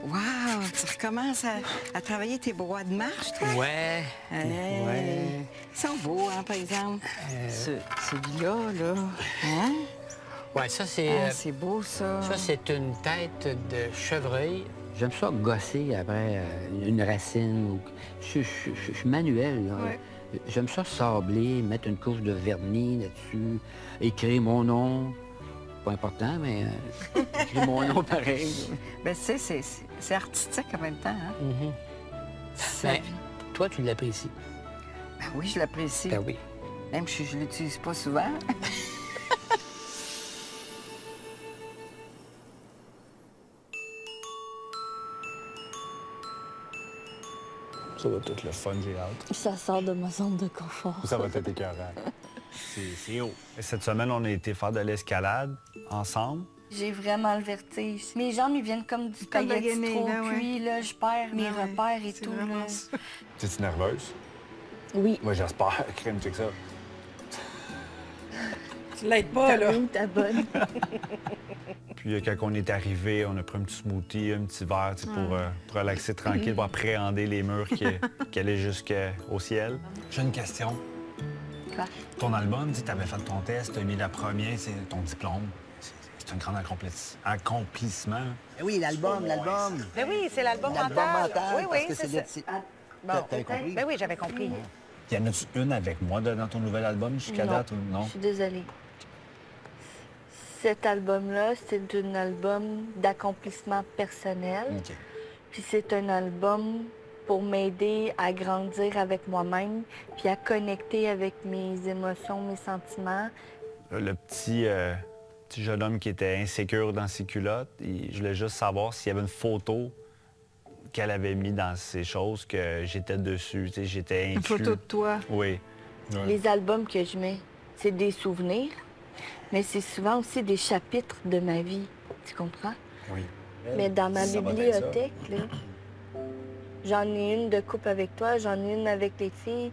Wow! Tu recommences à travailler tes broies de marche, toi? Ouais. Hey. Ouais. Ils sont beaux, hein, par exemple. Celui-là, là. Hein? Ouais, ça, c'est... Ah, c'est beau, ça. Ça, c'est une tête de chevreuil. J'aime ça gosser après une racine. Je suis manuel, là. Ouais. J'aime ça sabler, mettre une couche de vernis là-dessus, écrire mon nom. Pas important, mais écrire mon nom pareil. Ben, tu sais, c'est artistique en même temps, hein? C'est Ben, toi, tu l'apprécies. Ben oui, je l'apprécie. Ben oui. Même si je l'utilise pas souvent. Ça va être le fun, j'ai hâte. Ça sort de ma zone de confort. Ça va être écœurant. C'est haut. Cette semaine, on a été faire de l'escalade ensemble. J'ai vraiment le vertige. Mes jambes, ils viennent comme du Comme de la spaghetti guenille, trop là, ouais. cuit, là. Je perds mes Ah ouais, repères et c'est tout, vraiment là. ça. T'es-tu nerveuse? Oui. Moi, j'espère. Crème, c'est que ça. Tu l'aides pas, là. Oui, t'as bonne. Puis quand on est arrivé, on a pris un petit smoothie, un petit verre, tu sais, pour relaxer tranquille, pour appréhender les murs qui allaient jusqu'au ciel. J'ai une question. Quoi? Ton album, tu avais fait ton test, tu as mis la première, c'est ton diplôme. C'est un grand accomplissement. Oui, l'album. Ben oui, c'est l'album L'album mental. mental, Oui, parce oui, que c'est c'est ça. le... T'avais compris? Ben oui, j'avais compris. Y en a-tu une avec moi dans ton nouvel album jusqu'à Non. date ou non? Je suis désolée. Cet album-là, c'est un album d'accomplissement personnel. OK. Puis c'est un album pour m'aider à grandir avec moi-même, puis à connecter avec mes émotions, mes sentiments. Le petit jeune homme qui était insécure dans ses culottes, je voulais juste savoir s'il y avait une photo qu'elle avait mis dans ces choses que j'étais dessus. Tu sais, j'étais Une inclus. photo de toi. Oui. Les albums que je mets, c'est des souvenirs, mais c'est souvent aussi des chapitres de ma vie. Tu comprends? Oui. Mais dans ma Ça va être ça. bibliothèque, là, j'en ai une de couple avec toi, j'en ai une avec les filles.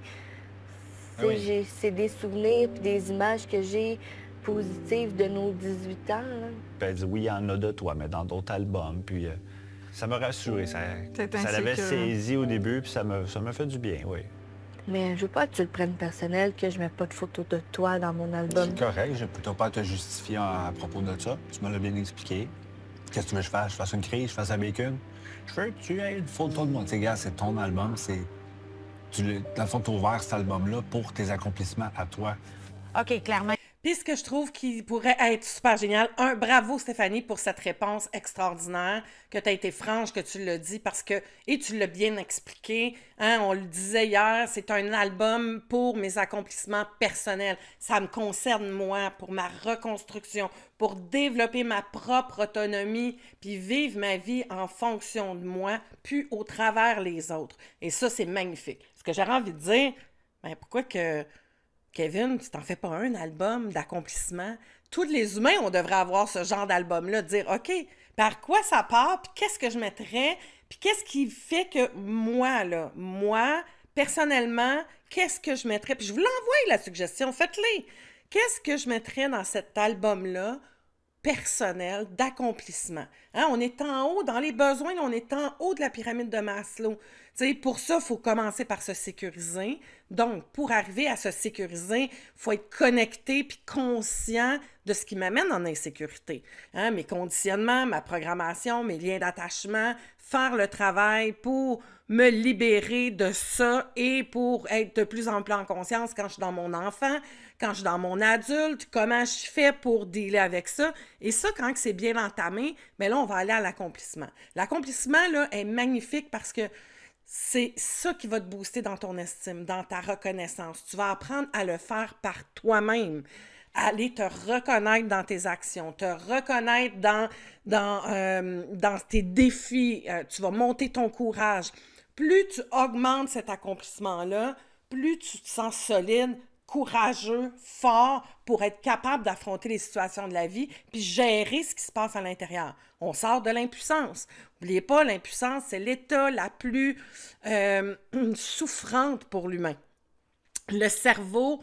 Ah oui. C'est des souvenirs puis des images que j'ai positives de nos 18 ans. Là. Puis elle dit oui, il y en a de toi, mais dans d'autres albums. Puis ça m'a rassuré. Ça l'avait insécure. saisi au début, puis ça m'a fait du bien, oui. Mais je veux pas que tu le prennes personnel, que je mets pas de photos de toi dans mon album. C'est correct, j'ai plutôt pas à te justifier à propos de ça. Tu me l'as bien expliqué. Qu'est-ce que tu veux que je fasse? Je fasse une crise, je fasse un bacon? Je veux que tu aies une photo de moi. Tu sais, gars, c'est ton album, c'est... Dans le fond, tu as ouvert cet album-là pour tes accomplissements à toi. OK, clairement. Puis ce que je trouve qui pourrait être super génial, bravo Stéphanie pour cette réponse extraordinaire, que tu as été franche, que tu l'as dit, parce que, et tu l'as bien expliqué, hein, on le disait hier, c'est un album pour mes accomplissements personnels. Ça me concerne moi, pour ma reconstruction, pour développer ma propre autonomie, puis vivre ma vie en fonction de moi, puis au travers les autres. Et ça, c'est magnifique. Ce que j'aurais envie de dire, ben pourquoi que... Kevin, tu t'en fais pas un album d'accomplissement? Tous les humains, on devrait avoir ce genre d'album-là, de dire, OK, par quoi ça part, puis qu'est-ce que je mettrais, puis qu'est-ce qui fait que moi, personnellement, qu'est-ce que je mettrais? Puis je vous l'envoie, la suggestion, faites-les. Qu'est-ce que je mettrais dans cet album-là personnel d'accomplissement? Hein, on est en haut, dans les besoins, là, on est en haut de la pyramide de Maslow. T'sais, pour ça, il faut commencer par se sécuriser. Donc, pour arriver à se sécuriser, il faut être connecté puis conscient de ce qui m'amène en insécurité. Hein, mes conditionnements, ma programmation, mes liens d'attachement, faire le travail pour me libérer de ça et pour être de plus en plus en conscience quand je suis dans mon enfant, quand je suis dans mon adulte, comment je fais pour dealer avec ça. Et ça, quand c'est bien entamé, bien là, on va aller à l'accomplissement. L'accomplissement, là, est magnifique parce que c'est ça qui va te booster dans ton estime, dans ta reconnaissance. Tu vas apprendre à le faire par toi-même, à aller te reconnaître dans tes actions, te reconnaître dans tes défis. Tu vas monter ton courage. Plus tu augmentes cet accomplissement-là, plus tu te sens solide, courageux, fort pour être capable d'affronter les situations de la vie puis gérer ce qui se passe à l'intérieur. On sort de l'impuissance. N'oubliez pas, l'impuissance, c'est l'état la plus souffrante pour l'humain. Le cerveau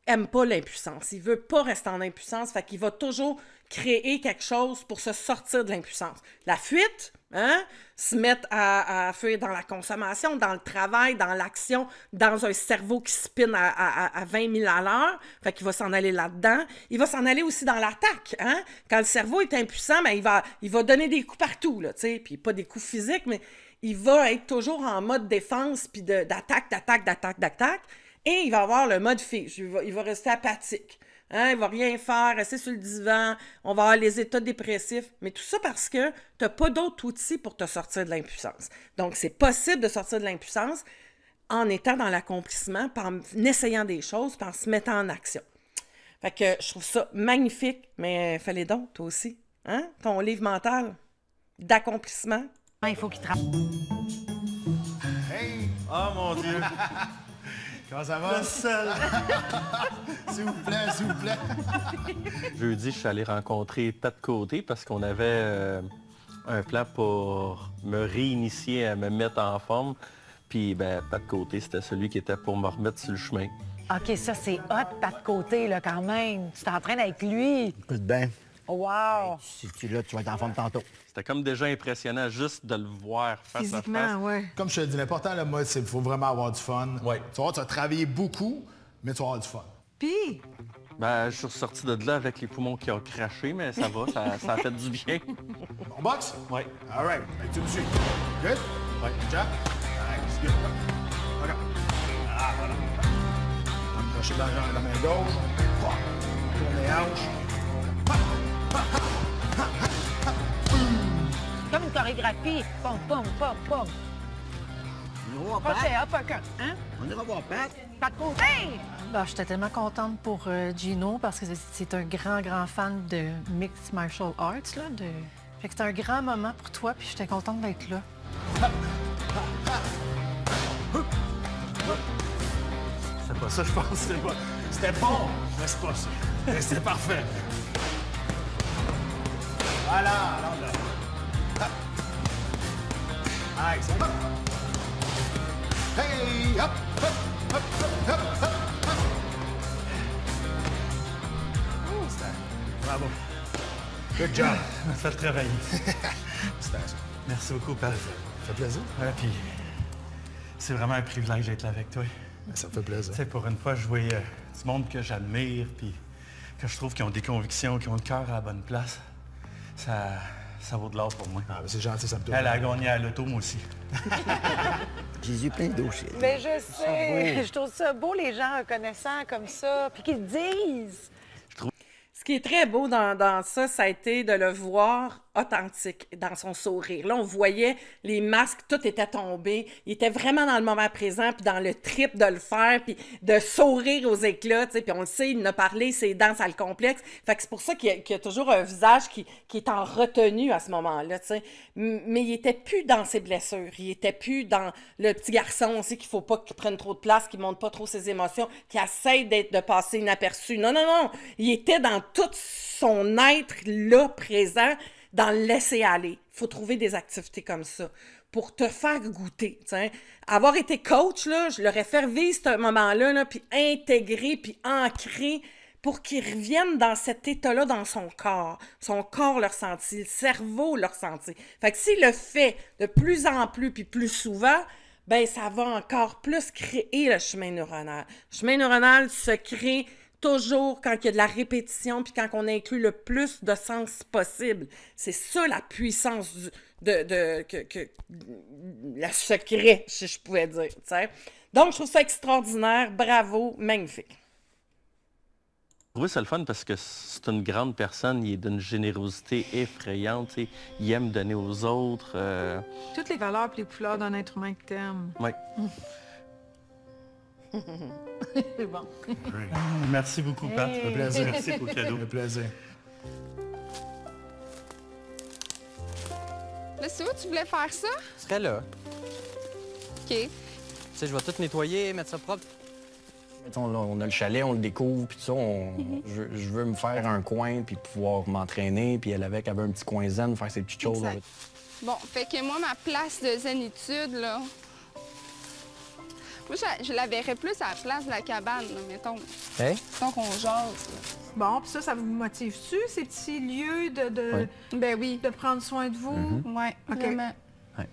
aime pas l'impuissance. Il veut pas rester en impuissance, fait qu'il va toujours créer quelque chose pour se sortir de l'impuissance. La fuite, hein? Se mettre à fuir dans la consommation, dans le travail, dans l'action, dans un cerveau qui spinne à 20 000 à l'heure, fait qu'il va s'en aller là-dedans. Il va s'en aller aussi dans l'attaque, hein? Quand le cerveau est impuissant, ben, il va donner des coups partout, là, tu sais, puis pas des coups physiques, mais il va être toujours en mode défense, puis d'attaque, et il va avoir le mode fiche. Il va rester apathique. Hein, il va rien faire, rester sur le divan, on va avoir les états dépressifs, mais tout ça parce que tu n'as pas d'autres outils pour te sortir de l'impuissance. Donc, c'est possible de sortir de l'impuissance en étant dans l'accomplissement, en essayant des choses, puis en se mettant en action. Fait que je trouve ça magnifique, mais fallait donc, toi aussi, hein? Ton livre mental d'accomplissement. Il faut qu'il travaille. Hey! Oh mon Dieu! Comment ça va? Le seul! S'il vous plaît, s'il vous plaît. Jeudi, je suis allé rencontrer Pat Côté parce qu'on avait un plan pour me réinitier à me mettre en forme. Puis, ben, Pat Côté, c'était celui qui était pour me remettre sur le chemin. OK, ça, c'est hot, Pat Côté, là, quand même. Tu t'entraînes avec lui. Écoute bien. Wow! Si tu es là, tu vas être en forme tantôt. C'était comme déjà impressionnant juste de le voir face Physiquement, à face. ouais. Comme je te dis, l'important, là, moi, c'est qu'il faut vraiment avoir du fun. Ouais. Tu vas voir, tu vas travailler beaucoup, mais tu vas avoir du fun. Puis, Ben, je suis ressorti de là avec les poumons qui ont craché, mais ça va, ça a fait du bien. On boxe? Oui. All right. Fait que tu me suis. Good? Oui. Jack? All right, c'est good. OK. Ah, voilà. Accrocher la main gauche. Tourne les hanches. Comme une chorégraphie. Pom, pom, pom, pom. On ira voir Pas Pat. uppercut, hein? On ira voir Pat. Pat Côté! Ben, j'étais tellement contente pour Gino parce que c'est un grand fan de Mixed Martial Arts. Là, Fait que c'était un grand moment pour toi, puis j'étais contente d'être là. C'est pas ça, je pense. C'était bon, mais c'est pas ça. Mais c'était parfait. Voilà, alors là. Allez, c'est bon. Hey, hop, hop, hop, hop, hop, hop. Bravo. Good job. Ça fait travailler. Félicitations. Merci beaucoup, Pat. Ça fait plaisir. Ouais, puis c'est vraiment un privilège d'être là avec toi. Ça me fait plaisir. Tu sais, pour une fois, jouer du monde que j'admire, puis que je trouve qu'ils ont des convictions, qui ont le cœur à la bonne place, ça vaut de l'or pour moi. Ah, c'est gentil, ça me touche. Elle a gagné à l'auto, moi aussi. Jésus plein de dossiers. Mais je sais, je trouve ça beau, les gens reconnaissants comme ça, puis qu'ils disent. Ce qui est très beau dans ça, ça a été de le voir authentique dans son sourire. Là, on voyait les masques, tout était tombé. Il était vraiment dans le moment présent, puis dans le trip de le faire, puis de sourire aux éclats, tu sais. Puis on le sait, il en a parlé, ses dents, ça le complexe. Fait que c'est pour ça qu'il y a toujours un visage qui est en retenue à ce moment-là, tu sais. Mais il était plus dans ses blessures. Il était plus dans le petit garçon aussi qu'il faut pas qu'il prenne trop de place, qu'il montre pas trop ses émotions, qu'il essaie de passer inaperçu. Non. Il était dans tout son être là, présent, dans le laisser aller. Il faut trouver des activités comme ça pour te faire goûter. T'sais. Avoir été coach, là, je l'aurais fait vivre ce moment-là, là, puis intégrer, puis ancrer pour qu'il revienne dans cet état-là dans son corps. Son corps le ressentit, le cerveau le ressentit. Fait que s'il le fait de plus en plus, puis plus souvent, ben ça va encore plus créer le chemin neuronal. Le chemin neuronal se crée toujours quand il y a de la répétition puis quand on inclut le plus de sens possible. C'est ça la puissance le secret, si je pouvais dire. T'sais. Donc, je trouve ça extraordinaire. Bravo, magnifique. Je trouvais ça le fun parce que c'est une grande personne, il est d'une générosité effrayante, tu sais. Il aime donner aux autres. Toutes les valeurs et les couleurs d'un être humain que t'aimes. Oui. C'est bon. Merci beaucoup, Pat. Ça fait plaisir. Merci pour le cadeau. Ça fait plaisir. Là, c'est où tu voulais faire ça? Je serais là. OK. Tu sais, je vais tout nettoyer, mettre ça propre. On a le chalet, on le découvre, puis tout ça, je veux me faire un coin, puis pouvoir m'entraîner, puis elle avait un petit coin zen, faire ses petites choses. Bon, fait que moi, ma place de zénitude, là, Moi, je la verrais plus à la place de la cabane, là, mettons. Hein? Mettons qu'on jase. Là. Bon, puis ça vous motive-tu, ces petits lieux Ben oui. de prendre soin de vous? Ouais, vraiment. Ouais.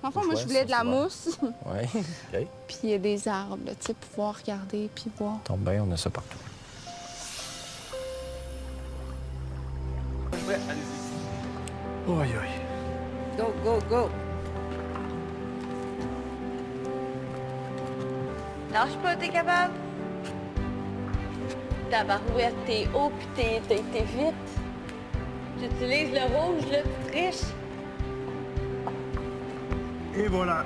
Enfin, moi, je voulais de la mousse. Ouais. OK. Puis il y a des arbres, là, tu sais, pouvoir regarder puis voir. Tombe bien, on a ça partout. Ouais, allez-y. Aïe, aïe. Go, go, go. Lâche pas, t'es capable. Ta barouette, t'es haut pis t'es vite. Tu utilises le rouge, là, tu triches. Et voilà.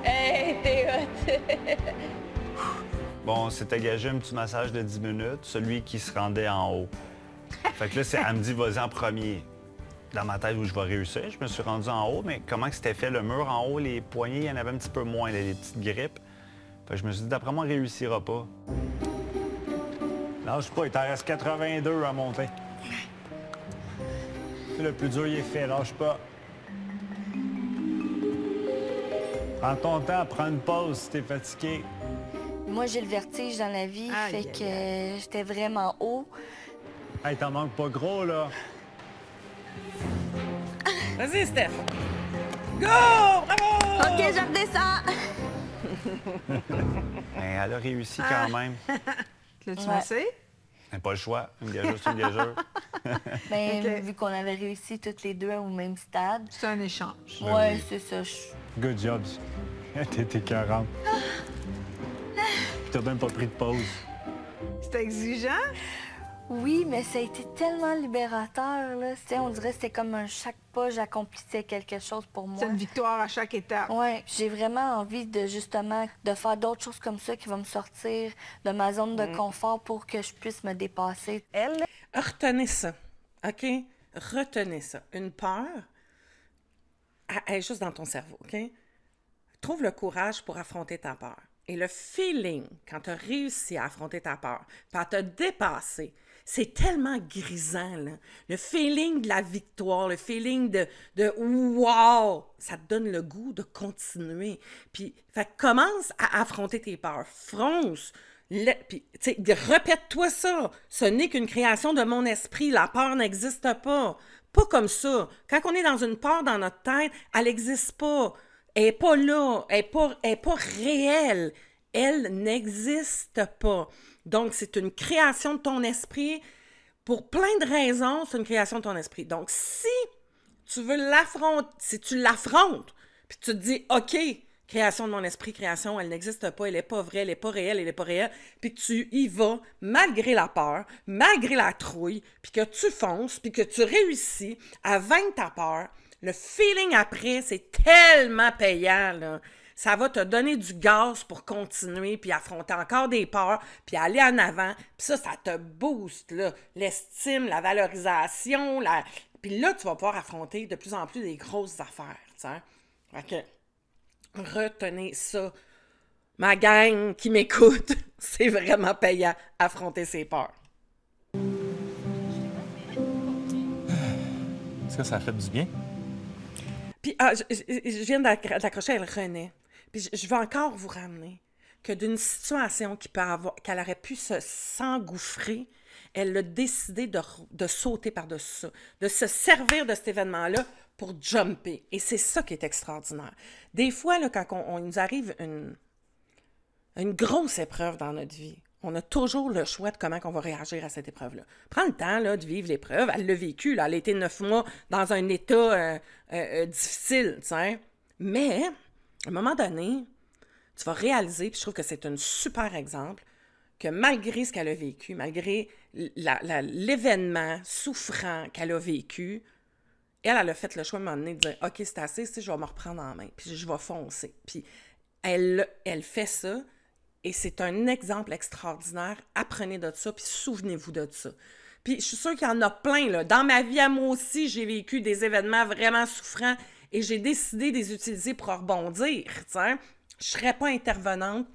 Hey, t'es hot. Bon, on s'était gagé un petit massage de 10 minutes, celui qui se rendait en haut. Fait que là, elle me dit, vas-y en premier. Dans ma tête où je vais réussir, je me suis rendu en haut, mais comment que c'était fait le mur en haut, les poignées, il y en avait un petit peu moins, là, les petites grippes. Fait que je me suis dit, d'après moi, on réussira pas. Lâche pas, il t'en reste 82 à monter. Le plus dur, il est fait, lâche pas. Prends ton temps, prends une pause si t'es fatigué. Moi, j'ai le vertige dans la vie, fait que j'étais vraiment haut. Hey, t'en manques pas gros, là. Vas-y, Steph. Go! Bravo! OK, je redescends. Ben, elle a réussi quand même. L'as-tu massé? Ben, pas le choix. Une gageure, c'est une gageure. Ben, vu qu'on avait réussi toutes les deux au même stade. C'est un échange. Ouais, c'est ça. Good job. T'étais 40. T'as même pas pris de pause. C'était exigeant? Oui, mais ça a été tellement libérateur, là. On dirait que c'était comme chaque pas, j'accomplissais quelque chose pour moi. C'est une victoire à chaque étape. Oui, j'ai vraiment envie de, justement, de faire d'autres choses comme ça qui vont me sortir de ma zone de confort pour que je puisse me dépasser. Retenez ça, OK? Retenez ça. Une peur, elle est juste dans ton cerveau, OK? Trouve le courage pour affronter ta peur. Et le feeling, quand tu as réussi à affronter ta peur, puis à te dépasser, c'est tellement grisant, là. Le feeling de la victoire, le feeling de wow! Ça te donne le goût de continuer. Puis, commence à affronter tes peurs. Fronce. Puis, tu sais, répète-toi ça. Ce n'est qu'une création de mon esprit. La peur n'existe pas. Pas comme ça. Quand on est dans une peur dans notre tête, elle n'existe pas. Elle n'est pas là. Elle n'est pas réelle. Elle n'existe pas. Donc, c'est une création de ton esprit. Pour plein de raisons, c'est une création de ton esprit. Donc, si tu veux l'affronter, si tu l'affrontes, puis tu te dis, OK, création de mon esprit, création, elle n'existe pas, elle n'est pas vraie, elle n'est pas réelle, elle n'est pas réelle, puis que tu y vas malgré la peur, malgré la trouille, puis que tu fonces, puis que tu réussis à vaincre ta peur, le feeling après, c'est tellement payant, là. Ça va te donner du gaz pour continuer, puis affronter encore des peurs, puis aller en avant. Puis ça te booste, là, l'estime, la valorisation. Puis là, tu vas pouvoir affronter de plus en plus des grosses affaires, tu sais. Fait que, retenez ça. Ma gang qui m'écoute, c'est vraiment payant, affronter ses peurs. Est-ce que ça fait du bien? Puis, je viens d'accrocher avec René. Puis je veux encore vous ramener que d'une situation qu'elle aurait pu s'engouffrer, elle a décidé de sauter par-dessus ça, de se servir de cet événement-là pour jumper. Et c'est ça qui est extraordinaire. Des fois, là, quand il nous arrive une grosse épreuve dans notre vie, on a toujours le choix de comment on va réagir à cette épreuve-là. Prends le temps là, de vivre l'épreuve. Elle l'a vécu. Là. Elle a été 9 mois dans un état difficile. T'sais. Mais, à un moment donné, tu vas réaliser, puis je trouve que c'est un super exemple, que malgré ce qu'elle a vécu, malgré l'événement souffrant qu'elle a vécu, elle a fait le choix à un moment donné de dire « OK, c'est assez, je vais me reprendre en main, puis je vais foncer. » Puis elle fait ça. Et c'est un exemple extraordinaire. Apprenez de ça, puis souvenez-vous de ça. Puis je suis sûre qu'il y en a plein, là. Dans ma vie, à moi aussi, j'ai vécu des événements vraiment souffrants et j'ai décidé de les utiliser pour rebondir, t'sais. Je ne serais pas intervenante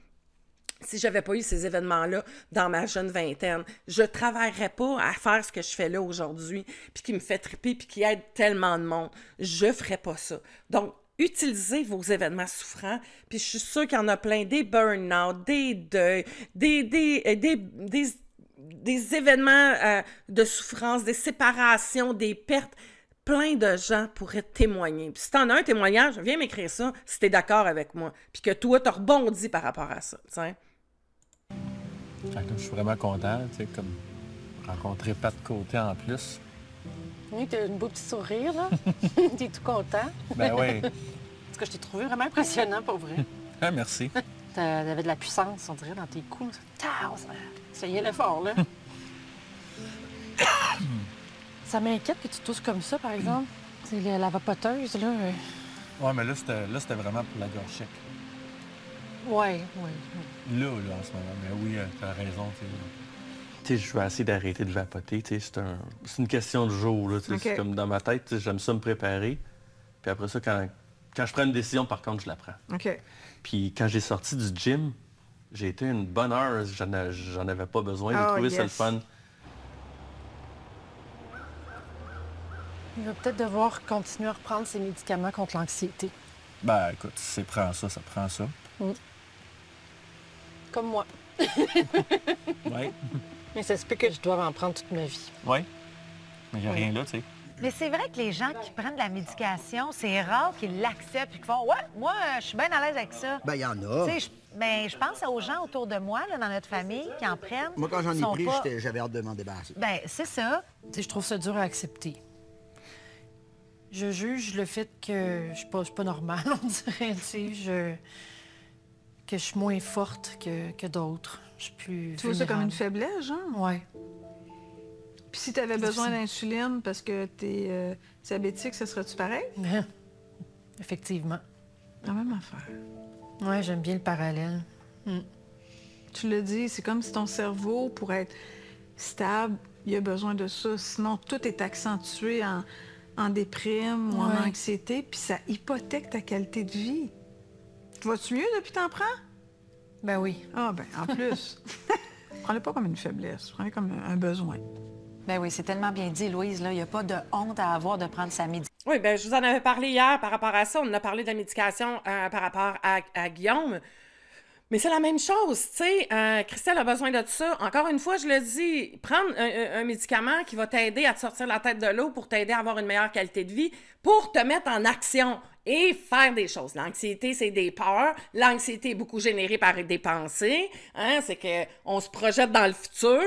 si je n'avais pas eu ces événements-là dans ma jeune vingtaine. Je ne travaillerais pas à faire ce que je fais là aujourd'hui, puis qui me fait triper, puis qui aide tellement de monde. Je ne ferais pas ça. Donc, utilisez vos événements souffrants, puis je suis sûre qu'il y en a plein, des burn-out, des deuils, des événements de souffrance, des séparations, des pertes. Plein de gens pourraient témoigner. Puis si t'en as un témoignage, viens m'écrire ça si t'es d'accord avec moi, puis que toi, t'as rebondi par rapport à ça, t'sais. Je suis vraiment content, tu sais, comme rencontrer Pat Côté en plus. Oui, t'as un beau petit sourire, là. T'es tout content. Ben oui. Parce que je t'ai trouvé vraiment impressionnant, pour vrai. Ah, merci. T'avais de la puissance, on dirait, dans tes coups. Ça y est l'effort, là. Ça m'inquiète que tu tousses comme ça, par exemple. C'est la vapoteuse, là. Ouais, mais là, c'était vraiment pour la gorge sec. Ouais. Là, en ce moment. Mais oui, t'as raison, tu sais. Tu sais, je vais essayer d'arrêter de vapoter, tu sais. C'est une question de jour, là. Okay. C'est comme dans ma tête, j'aime ça me préparer. Puis après ça, quand je prends une décision, par contre, je la prends. OK. Puis quand j'ai sorti du gym, j'ai été une bonne heure. J'en avais pas besoin. J'ai trouvé ça le fun. Il va peut-être devoir continuer à reprendre ses médicaments contre l'anxiété. Ben, écoute, si c'est prend ça, ça prend ça. Comme moi. Oui. Mais ça se peut que je doive en prendre toute ma vie. Oui. Mais il n'y a rien là, tu sais. Mais c'est vrai que les gens qui prennent de la médication, c'est rare qu'ils l'acceptent et qu'ils font « Ouais, moi, je suis bien à l'aise avec ça. » Ben, il y en a. Je pense aux gens autour de moi, là, dans notre famille, qui en prennent. Moi, quand j'en ai pris, j'avais hâte de m'en débarrasser. Ben, c'est ça. Je trouve ça dur à accepter. Je juge le fait que je suis pas normale, on dirait, tu sais, que je suis moins forte que d'autres. Je suis plus Tu vois ça comme une faiblesse, genre? Oui. Puis si tu avais besoin d'insuline parce que tu es diabétique, ça serait-tu pareil? Effectivement. La même affaire. Oui, j'aime bien le parallèle. Tu le dis, c'est comme si ton cerveau, pour être stable, il a besoin de ça. Sinon, tout est accentué en déprime ou en anxiété, puis ça hypothèque ta qualité de vie. Vas-tu mieux depuis que t'en prends? Ben oui. Ah, ben en plus. Prends-le pas comme une faiblesse, prends-le comme un besoin. Ben oui, c'est tellement bien dit, Louise, là. Il n'y a pas de honte à avoir de prendre sa médication. Oui, bien, je vous en avais parlé hier par rapport à ça. On en a parlé de la médication par rapport à Guillaume. Mais c'est la même chose, tu sais. Christelle a besoin de ça. Encore une fois, je le dis, prendre un médicament qui va t'aider à te sortir la tête de l'eau pour t'aider à avoir une meilleure qualité de vie, pour te mettre en action et faire des choses. L'anxiété, c'est des peurs. L'anxiété est beaucoup générée par des pensées. Hein? C'est qu'on se projette dans le futur,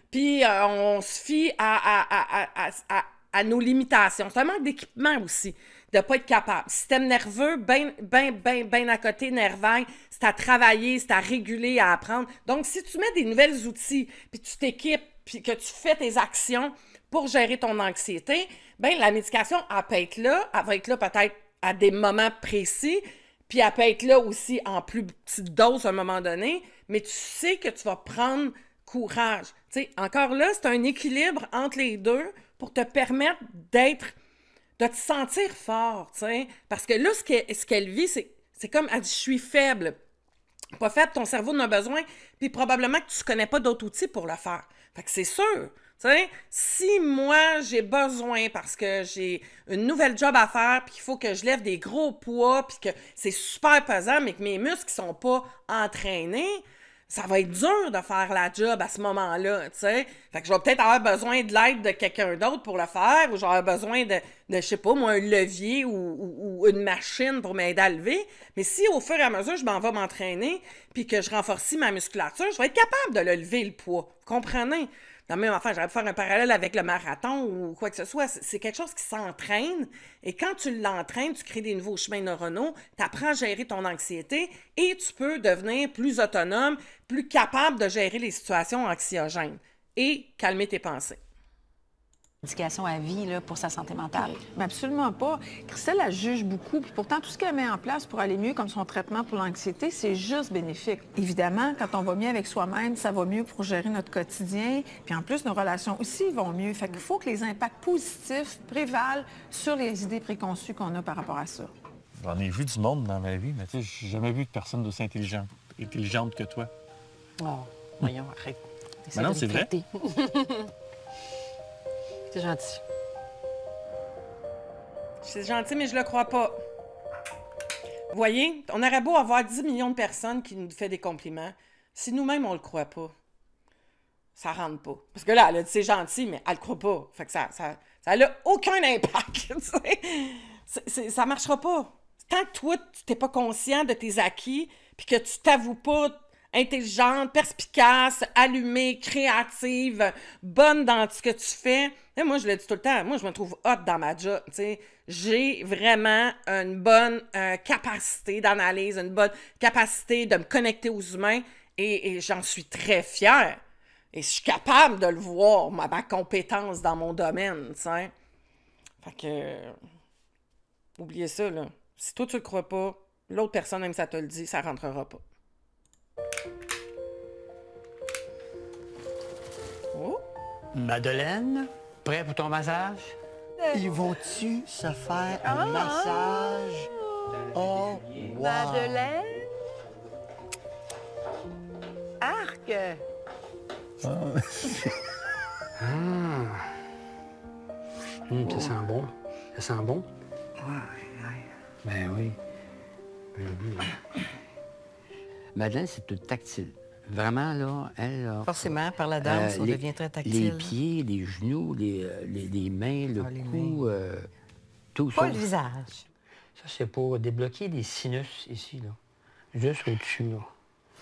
puis on se fie à nos limitations. C'est un manque d'équipement aussi, de ne pas être capable. Système nerveux, ben à côté, nervaille, c'est à travailler, c'est à réguler, à apprendre. Donc, si tu mets des nouveaux outils, puis tu t'équipes, puis que tu fais tes actions pour gérer ton anxiété, bien, la médication, elle peut être là, elle va être là peut-être à des moments précis, puis elle peut être là aussi en plus petite dose à un moment donné, mais tu sais que tu vas prendre courage. Tu sais, encore là, c'est un équilibre entre les deux pour te permettre de te sentir fort, tu sais. Parce que là, ce qu'elle vit, c'est comme, elle dit, je suis faible. Pas faible, ton cerveau en a besoin, puis probablement que tu ne connais pas d'autres outils pour le faire. Fait que c'est sûr, tu sais, si moi, j'ai besoin, parce que j'ai une nouvelle job à faire, puis qu'il faut que je lève des gros poids, puis que c'est super pesant, mais que mes muscles ne sont pas entraînés, ça va être dur de faire la job à ce moment-là, tu sais. Fait que je vais peut-être avoir besoin de l'aide de quelqu'un d'autre pour le faire, ou j'aurai besoin de je sais pas, moi, un levier ou une machine pour m'aider à lever. Mais si, au fur et à mesure, je m'en vais m'entraîner, puis que je renforce ma musculature, je vais être capable de le lever, le poids. Vous comprenez? Dans la même affaire, j'aurais pu faire un parallèle avec le marathon ou quoi que ce soit. C'est quelque chose qui s'entraîne. Et quand tu l'entraînes, tu crées des nouveaux chemins neuronaux, tu apprends à gérer ton anxiété et tu peux devenir plus autonome, plus capable de gérer les situations anxiogènes et calmer tes pensées. Médication à vie là, pour sa santé mentale. Mais absolument pas. Christelle, elle juge beaucoup. Puis pourtant, tout ce qu'elle met en place pour aller mieux, comme son traitement pour l'anxiété, c'est juste bénéfique. Évidemment, quand on va mieux avec soi-même, ça va mieux pour gérer notre quotidien. Puis en plus, nos relations aussi vont mieux. Fait qu'il faut que les impacts positifs prévalent sur les idées préconçues qu'on a par rapport à ça. J'en ai vu du monde dans ma vie, mais tu sais, j'ai jamais vu de personne d'aussi intelligente que toi. Oh, voyons, arrête. Mais non, c'est vrai. C'est gentil. C'est gentil, mais je le crois pas. Vous voyez, on aurait beau avoir 10 millions de personnes qui nous font des compliments. Si nous-mêmes, on le croit pas, ça rentre pas. Parce que là, elle a dit c'est gentil, mais elle le croit pas. Fait que ça a aucun impact, tu sais. Ça marchera pas. Tant que toi, tu n'es pas conscient de tes acquis, puis que tu t'avoues pas intelligente, perspicace, allumée, créative, bonne dans ce que tu fais. Et moi, je le dis tout le temps, moi, je me trouve hot dans ma job, tu sais. J'ai vraiment une bonne capacité d'analyse, une bonne capacité de me connecter aux humains, et j'en suis très fière. Et je suis capable de le voir, ma compétence dans mon domaine, tu sais. Fait que... oubliez ça, là. Si toi, tu le crois pas, l'autre personne, même si ça te le dit, ça rentrera pas. Oh. Madeleine, prêt pour ton massage? Ils vont-tu se faire un massage? Oh, wow! Madeleine? Arc! Ça sent bon. Ça sent bon? Ben oui. Madeleine, c'est tout tactile. Vraiment, là, elle... Forcément, par la danse, on devient très tactile. Les pieds, les genoux, les mains, le cou, tout ça. Pas le visage. Ça, c'est pour débloquer des sinus ici, là. Juste au-dessus, là.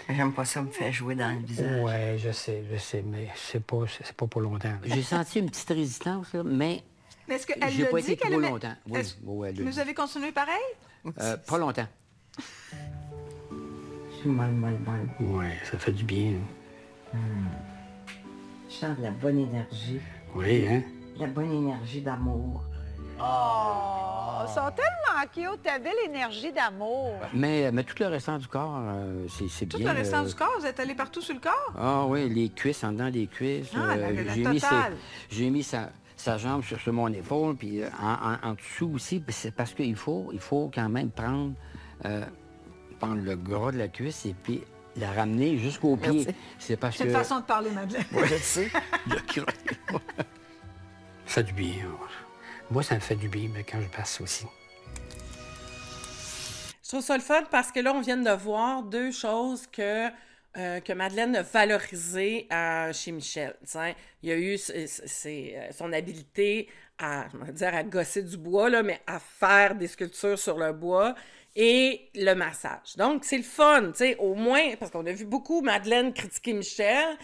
J'aime pas ça me faire jouer dans le visage. Oui, je sais, mais c'est pas pour longtemps. J'ai senti une petite résistance, là, mais est-ce qu'elle j'ai l'a pas dit été qu'elle trop aimait... longtemps. Oui, elle l'a Vous dit. avez continué pareil? Pas longtemps. Je suis mal. Oui, ça fait du bien. Je sens de la bonne énergie. Oui, hein? De la bonne énergie d'amour. Oh, ils sont tellement cute, ta belle énergie d'amour. Mais tout le restant du corps, c'est bien. Tout le restant du corps, vous êtes allé partout sur le corps? Ah oui, les cuisses, en dedans des cuisses. Ah, la totale. J'ai mis sa jambe sur mon épaule, puis en dessous aussi, c'est parce qu'il faut quand même prendre le gras de la cuisse et puis la ramener jusqu'au pied. C'est parce que... C'est une façon de parler, Madeleine. Oui, je sais. Ça fait du bien. Moi, ça me fait du bien, mais quand je passe aussi. Je trouve ça le fun parce que là, on vient de voir deux choses que Madeleine a valorisées chez Michel. T'sais. Il y a eu son habileté à gosser du bois, là, mais à faire des sculptures sur le bois et le massage. Donc, c'est le fun, au moins, parce qu'on a vu beaucoup Madeleine critiquer Michel.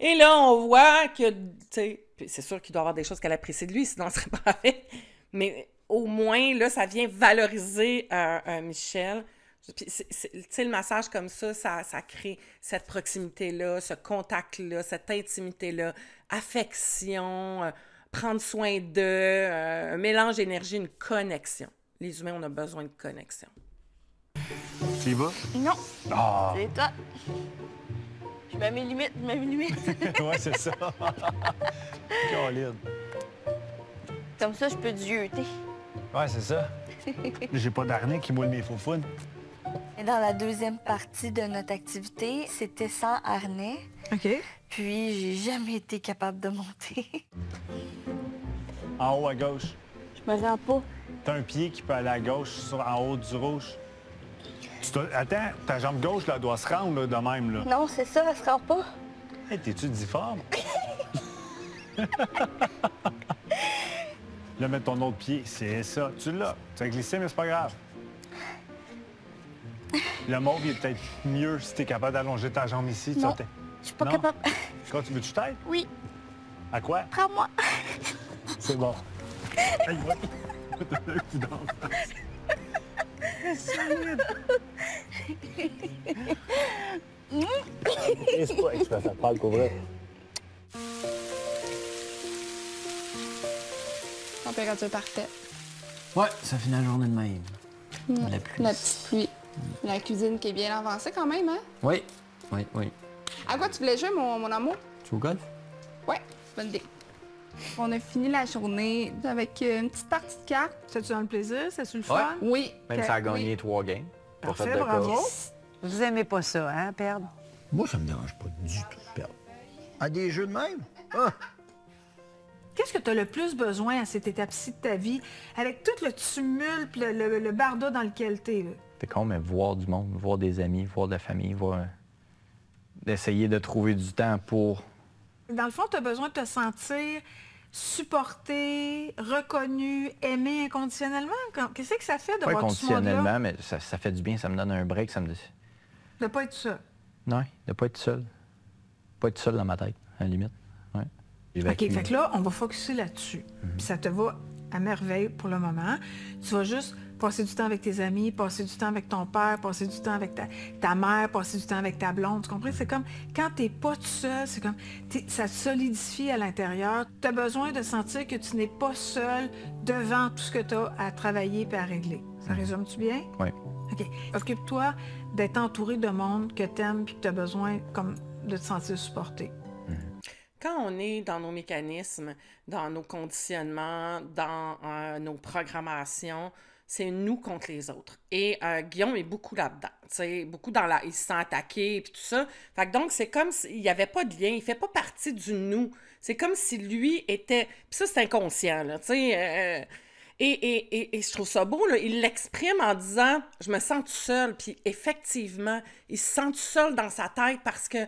Et là, on voit que, c'est sûr qu'il doit y avoir des choses qu'elle apprécie de lui, sinon elle serait pas avec. Mais au moins, là, ça vient valoriser Michel. Puis, le massage comme ça crée cette proximité-là, ce contact-là, cette intimité-là, affection, prendre soin d'eux, un mélange d'énergie, une connexion. Les humains, on a besoin de connexion. Tu y vas? Non. Ah. C'est toi. Je mets mes limites, Ouais, c'est ça. Caroline. Comme ça, je peux dieuter. Ouais, c'est ça. J'ai pas d'harnais qui moule mes faufounes. Et dans la deuxième partie de notre activité, c'était sans harnais. OK. Puis, j'ai jamais été capable de monter. En haut à gauche. Je me rends pas. T'as un pied qui peut aller à gauche en haut du rouge. Attends, ta jambe gauche, là, doit se rendre là, de même, là. Non, c'est ça, elle se rend pas. Hey, t'es-tu difforme? Là, mets ton autre pied, c'est ça. Tu l'as. Tu as glissé, mais c'est pas grave. Le mauve, il est peut-être mieux si t'es capable d'allonger ta jambe ici. Non, je suis pas capable. Quoi, tu veux-tu t'aider? Oui. À quoi? Prends-moi. C'est bon. Hey, ouais. Solide. C'est pas que tu vas faire pas le couvrir. Température parfaite. Ouais, ça finit la journée de même. La pluie. La petite pluie. La cuisine qui est bien avancée quand même, hein? Oui. À quoi tu voulais jouer, mon amour? Tu joues au golf? Ouais, bonne idée. On a fini la journée avec une petite partie de cartes. C'est-tu dans le plaisir? C'est-tu le fun? Oui. Même ça a gagné 3 games. Parfait, bravo. Vous aimez pas ça, hein, perdre? Moi, ça me dérange pas du tout de perdre. À des jeux de même? Ah! Qu'est-ce que tu as le plus besoin à cette étape-ci de ta vie, avec tout le tumulte, le barda dans lequel tu es? C'est con, mais voir du monde, voir des amis, voir de la famille, d'essayer de trouver du temps pour... Dans le fond, tu as besoin de te sentir supporté, reconnu, aimé inconditionnellement. Qu'est-ce que ça fait de Pas voir tout ce monde-là? inconditionnellement, mais ça fait du bien, ça me donne un break, ça me dit... De pas être seul. Non, de pas être seul. Pas être seul dans ma tête, à la limite. Ouais. OK, fait que là, on va focusser là-dessus. Puis ça te va à merveille pour le moment. Tu vas juste passer du temps avec tes amis, passer du temps avec ton père, passer du temps avec ta mère, passer du temps avec ta blonde. Tu comprends? C'est comme quand t'es pas tout seul, c'est comme ça te solidifie à l'intérieur. Tu as besoin de sentir que tu n'es pas seul devant tout ce que tu as à travailler et à régler. Ça résume-tu bien? Oui. OK. Occupe-toi d'être entouré de monde que tu aimes et que tu as besoin comme de te sentir supporté. Quand on est dans nos mécanismes, dans nos conditionnements, dans nos programmations, c'est nous contre les autres. Et Guillaume est beaucoup là-dedans, tu sais, beaucoup il se sent attaqué et tout ça. Fait que donc, c'est comme s'il n'y avait pas de lien, il fait pas partie du nous. C'est comme si lui était... Puis ça, c'est inconscient, là, tu sais... Et je trouve ça beau, là, il l'exprime en disant « Je me sens tout seul », puis effectivement, il se sent tout seul dans sa tête parce que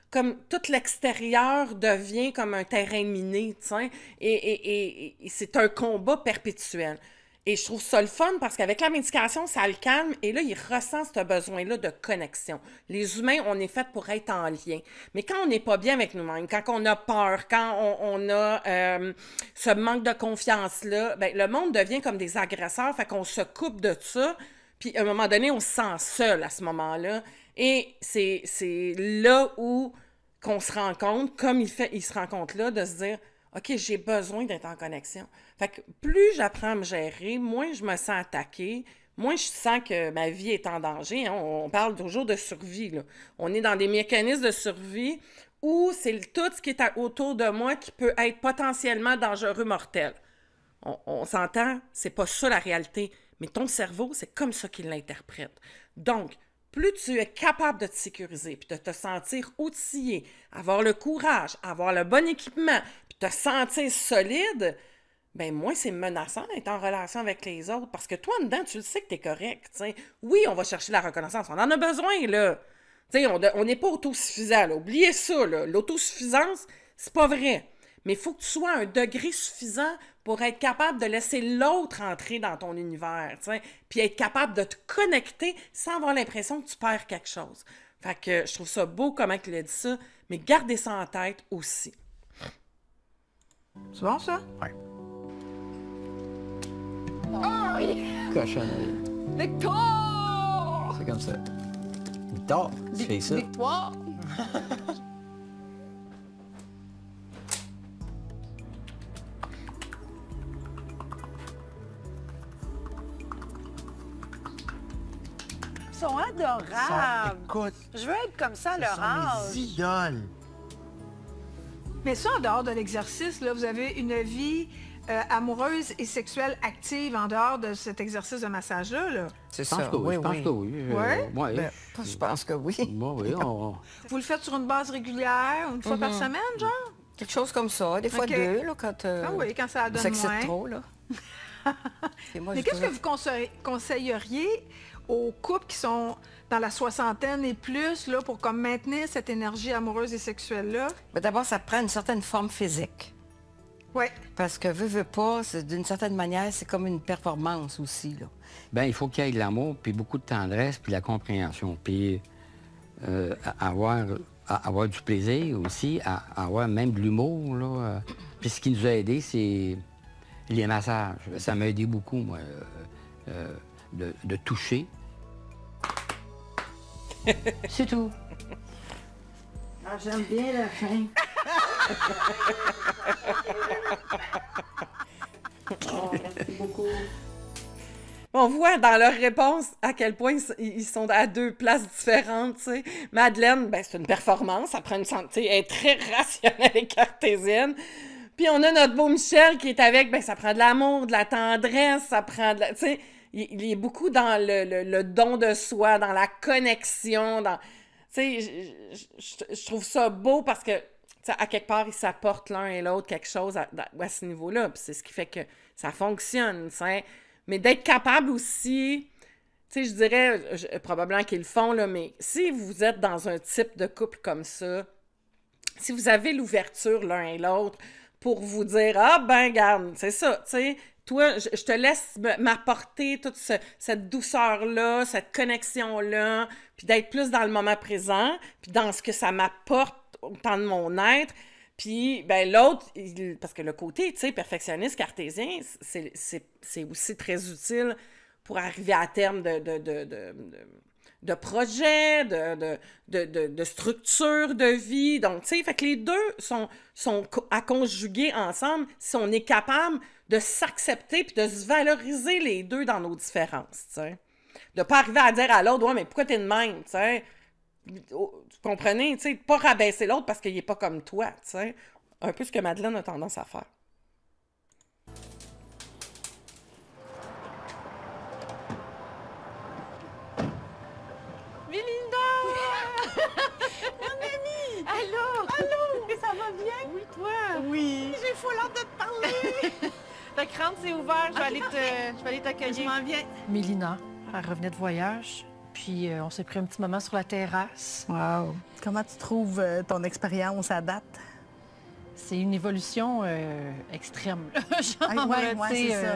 comme tout l'extérieur devient comme un terrain miné, tu sais, et c'est un combat perpétuel. Et je trouve ça le fun parce qu'avec la médication, ça le calme et là, il ressent ce besoin-là de connexion. Les humains, on est faits pour être en lien. Mais quand on n'est pas bien avec nous-mêmes, quand on a peur, quand on a ce manque de confiance-là, ben, le monde devient comme des agresseurs, fait qu'on se coupe de ça, puis à un moment donné, on se sent seul à ce moment-là. Et c'est là où qu'on se rend compte, comme il se rend compte là, de se dire « OK, j'ai besoin d'être en connexion. » Fait que plus j'apprends à me gérer, moins je me sens attaquée, moins je sens que ma vie est en danger. Hein. On parle toujours de survie, là. On est dans des mécanismes de survie où c'est tout ce qui est autour de moi qui peut être potentiellement dangereux, mortel. On s'entend, c'est pas ça la réalité, mais ton cerveau, c'est comme ça qu'il l'interprète. Donc, plus tu es capable de te sécuriser, puis de te sentir outillé, avoir le courage, avoir le bon équipement, puis te sentir solide, bien, moins c'est menaçant d'être en relation avec les autres, parce que toi, en dedans, tu le sais que tu es correct, t'sais. Oui, on va chercher la reconnaissance, on en a besoin, là. T'sais, on n'est pas autosuffisant, là. Oubliez ça, là. L'autosuffisance, c'est pas vrai. Mais il faut que tu sois à un degré suffisant pour être capable de laisser l'autre entrer dans ton univers, t'sais, puis être capable de te connecter sans avoir l'impression que tu perds quelque chose. Fait que je trouve ça beau comment il a dit ça, mais gardez ça en tête aussi. C'est bon, ça? Oui. Oh, yeah! Cochonnerie. Victoire! C'est comme ça. Victoire, tu fais ça. Victoire! Ils sont adorables. Écoute, Je veux être comme ça à leur mes âge. idoles. Mais ça, en dehors de l'exercice, là, vous avez une vie amoureuse et sexuelle active en dehors de cet exercice de massage-là, là? C'est ça, je pense que oui. Ouais? Ouais. Ben, je pense que oui. Oui, Vous le faites sur une base régulière, une fois par semaine, genre? Quelque chose comme ça, des fois OK. deux, là, quand Ah oui, quand ça on donne s'excite moins. trop, là. Et moi, Mais je qu'est-ce que dirais- vous conseilleriez aux couples qui sont dans la soixantaine et plus, là, pour comme maintenir cette énergie amoureuse et sexuelle-là? Ben, d'abord, ça prend une certaine forme physique. Oui. Parce que veux pas, d'une certaine manière, c'est comme une performance aussi, là. Bien, il faut qu'il y ait de l'amour, puis beaucoup de tendresse, puis la compréhension. Puis avoir du plaisir aussi, avoir même de l'humour, là. Puis ce qui nous a aidés, c'est les massages. Ça m'a aidé beaucoup, moi, de toucher. C'est tout. Ah, j'aime bien la fin. Oh, merci beaucoup. On voit dans leurs réponses à quel point ils sont à deux places différentes, tu sais. Madeleine, ben, c'est une performance, ça prend une santé, elle est très rationnelle et cartésienne. Puis on a notre beau Michel qui est avec, ben, ça prend de l'amour, de la tendresse, ça prend de la... Tu sais, il est beaucoup dans le don de soi, dans la connexion, dans... Tu sais, je trouve ça beau parce que, tu sais, à quelque part, ils s'apportent l'un et l'autre quelque chose à ce niveau-là. Puis c'est ce qui fait que ça fonctionne, t'sais. Mais d'être capable aussi, tu sais, je dirais, probablement qu'ils le font, là, mais si vous êtes dans un type de couple comme ça, si vous avez l'ouverture l'un et l'autre pour vous dire « Ah, ben, garde, c'est ça, tu sais, toi, je te laisse m'apporter toute cette douceur-là, cette connexion-là, puis d'être plus dans le moment présent, puis dans ce que ça m'apporte autant de mon être. » Puis, ben l'autre, parce que le côté, tu sais, perfectionniste cartésien, c'est aussi très utile pour arriver à terme de projets, de structure de vie. Donc, tu sais, fait que les deux sont à conjuguer ensemble si on est capable de s'accepter puis de se valoriser les deux dans nos différences, tu sais. De pas arriver à dire à l'autre, ouais, mais pourquoi t'es de même, tu sais? Vous comprenez, tu sais, pas rabaisser l'autre parce qu'il est pas comme toi, tu sais. Un peu ce que Madeleine a tendance à faire. Mélinda! Mon amie! Allô? Allô? Ça va bien? Oui, toi? Oui. J'ai full hâte de te parler! Ta crâne s'est ouverte, je vais aller t'accueillir. Je m'en viens. Mélina, elle revenait de voyage, puis on s'est pris un petit moment sur la terrasse. Wow! Comment tu trouves ton expérience à date? C'est une évolution extrême, genre, ouais, c'est ça.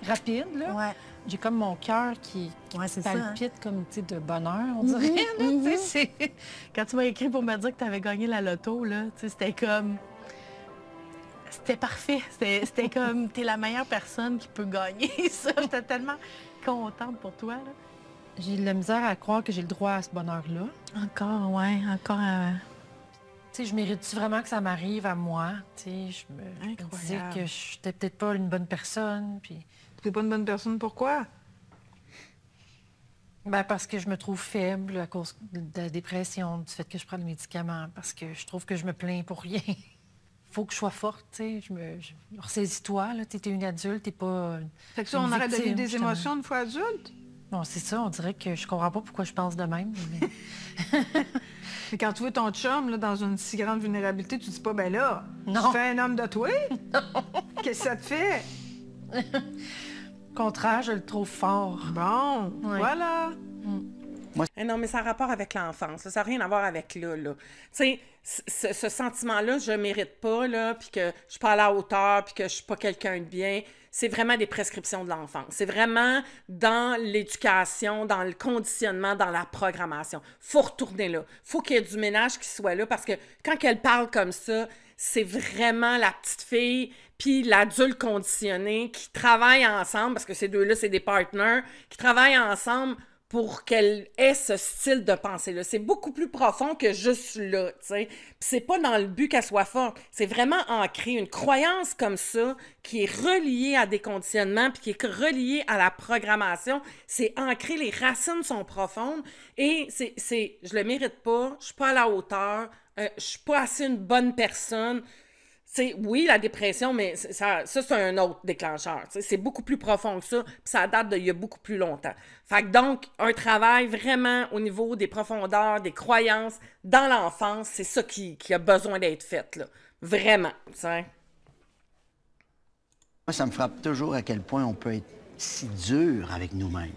Rapide, là. Ouais. J'ai comme mon cœur qui c'est palpite ça, comme, tu sais, de bonheur, on dirait. Tu sais, Quand tu m'as écrit pour me dire que tu avais gagné la loto, là, tu sais, c'était comme... C'était parfait. C'était comme, t'es la meilleure personne qui peut gagner ça. J'étais tellement contente pour toi, là. J'ai de la misère à croire que j'ai le droit à ce bonheur-là. Encore, ouais, encore... Tu sais, je mérite-tu vraiment que ça m'arrive à moi? Tu sais, je me disais que je n'étais peut-être pas une bonne personne, puis... T'es pas une bonne personne, pourquoi? Ben parce que je me trouve faible à cause de la dépression, du fait que je prends le médicament, parce que je trouve que je me plains pour rien. Faut que je sois forte, tu sais. Ressaisis-toi, là, t'es une adulte, t'es pas... Fait que ça, on arrête de vivre des émotions une fois adulte? Bon, c'est ça, on dirait que je comprends pas pourquoi je pense de même, mais... Mais quand tu vois ton chum là, dans une si grande vulnérabilité, tu dis pas, ben là, non. Tu fais un homme de toi? Qu'est-ce que ça te fait? Au contraire, je le trouve fort. Bon, voilà. Non, mais ça a rapport avec l'enfance. Ça n'a rien à voir avec là. Tu sais, ce sentiment-là, je ne mérite pas, là, puis que je suis pas à la hauteur, puis que je suis pas quelqu'un de bien, c'est vraiment des prescriptions de l'enfance. C'est vraiment dans l'éducation, dans le conditionnement, dans la programmation. Faut retourner là. Faut qu'il y ait du ménage qui soit là, parce que quand elle parle comme ça, c'est vraiment la petite fille puis l'adulte conditionné qui travaillent ensemble, parce que ces deux-là, c'est des partners, qui travaillent ensemble pour qu'elle ait ce style de pensée-là. C'est beaucoup plus profond que juste là, tu sais. Puis c'est pas dans le but qu'elle soit forte. C'est vraiment ancré, une croyance comme ça, qui est reliée à des conditionnements, puis qui est reliée à la programmation. C'est ancré, les racines sont profondes, et je le mérite pas, je suis pas à la hauteur, je suis pas assez une bonne personne. T'sais, oui, la dépression, mais ça c'est un autre déclencheur. T'sais, c'est beaucoup plus profond que ça, puis ça date d'il y a beaucoup plus longtemps. Fait que donc, un travail vraiment au niveau des profondeurs, des croyances, dans l'enfance, c'est ça qui a besoin d'être fait, là. Vraiment, t'sais. Moi, ça me frappe toujours à quel point on peut être si dur avec nous-mêmes.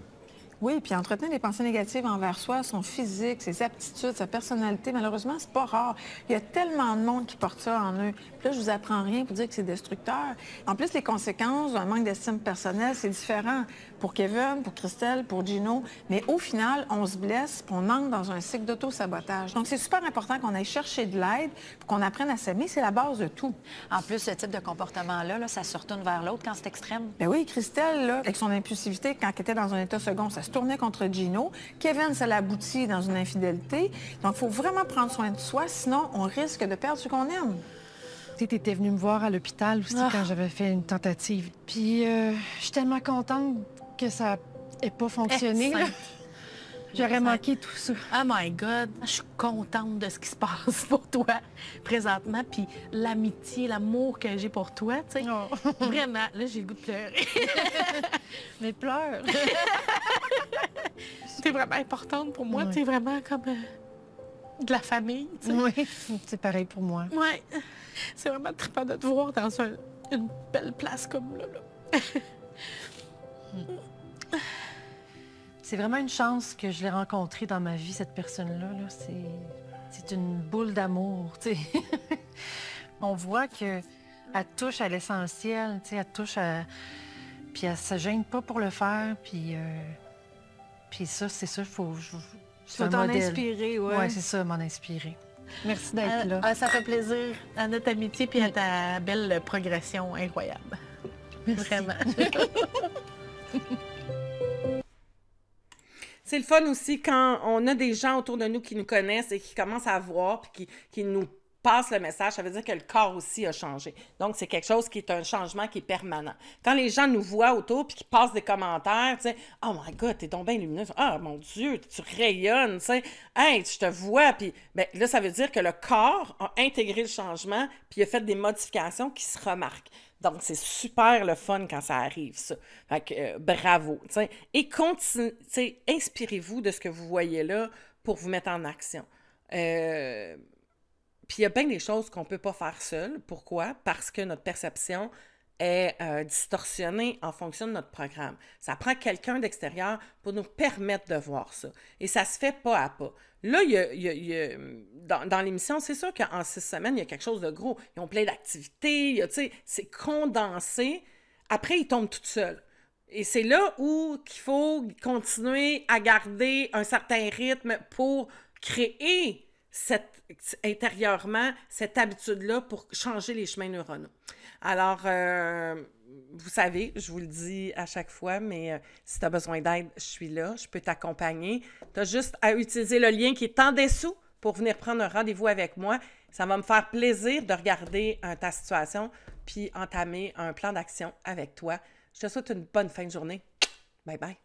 Oui, puis entretenir des pensées négatives envers soi, son physique, ses aptitudes, sa personnalité, malheureusement, c'est pas rare. Il y a tellement de monde qui porte ça en eux. Puis là, je vous apprends rien pour dire que c'est destructeur. En plus, les conséquences d'un manque d'estime personnelle, c'est différent pour Kevin, pour Christelle, pour Gino. Mais au final, on se blesse, puis on entre dans un cycle d'auto-sabotage. Donc, c'est super important qu'on aille chercher de l'aide, pour qu'on apprenne à s'aimer. C'est la base de tout. En plus, ce type de comportement-là, ça se retourne vers l'autre quand c'est extrême. Bien oui, Christelle, là, avec son impulsivité, quand elle était dans un état second, ça se tournait contre Gino. Kevin, ça l'aboutit dans une infidélité. Donc, il faut vraiment prendre soin de soi, sinon on risque de perdre ce qu'on aime. Tu étais venue me voir à l'hôpital aussi quand j'avais fait une tentative. Puis, je suis tellement contente que ça n'ait pas fonctionné. J'aurais manqué tout ça. Oh my God, je suis contente de ce qui se passe pour toi présentement. Puis l'amitié, l'amour que j'ai pour toi, tu sais. Oh. Vraiment, là, j'ai le goût de pleurer. Mais pleure. T'es vraiment importante pour moi. T'es vraiment comme... de la famille, tu sais. Oui, c'est pareil pour moi. Ouais. C'est vraiment trippant de te voir dans une belle place comme là. C'est vraiment une chance que je l'ai rencontrée dans ma vie, cette personne-là. Là. C'est une boule d'amour, tu sais. On voit qu'elle touche à l'essentiel, tu sais, elle touche à... Puis elle se gêne pas pour le faire, puis ça, c'est ça, il faut... Tu vas t'en inspirer, ouais. Oui, c'est ça, m'en inspirer. Merci d'être là. Ça fait plaisir à notre amitié puis à ta belle progression incroyable. Merci. Vraiment. C'est le fun aussi quand on a des gens autour de nous qui nous connaissent et qui commencent à voir puis qui nous passent le message. Ça veut dire que le corps aussi a changé. Donc, c'est quelque chose qui est un changement qui est permanent. Quand les gens nous voient autour puis qu'ils passent des commentaires, tu sais, « Oh my God, t'es donc bien lumineuse. Ah, mon Dieu, tu rayonnes, tu sais. Hey, je te vois. » Puis ben, là, ça veut dire que le corps a intégré le changement puis il a fait des modifications qui se remarquent. Donc, c'est super le fun quand ça arrive, ça. Fait que, bravo, tu sais. Et continuez, tu sais, inspirez-vous de ce que vous voyez là pour vous mettre en action. Puis il y a bien des choses qu'on ne peut pas faire seul. Pourquoi? Parce que notre perception est distorsionnée en fonction de notre programme. Ça prend quelqu'un d'extérieur pour nous permettre de voir ça. Et ça se fait pas à pas. Là, dans l'émission, c'est sûr qu'en 6 semaines, il y a quelque chose de gros. Ils ont plein d'activités, tu sais, c'est condensé. Après, ils tombent tout seuls. Et c'est là où il faut continuer à garder un certain rythme pour créer intérieurement cette habitude-là pour changer les chemins neuronaux. Alors, vous savez, je vous le dis à chaque fois, mais si tu as besoin d'aide, je suis là, je peux t'accompagner. Tu as juste à utiliser le lien qui est en dessous pour venir prendre un rendez-vous avec moi. Ça va me faire plaisir de regarder ta situation puis entamer un plan d'action avec toi. Je te souhaite une bonne fin de journée. Bye bye.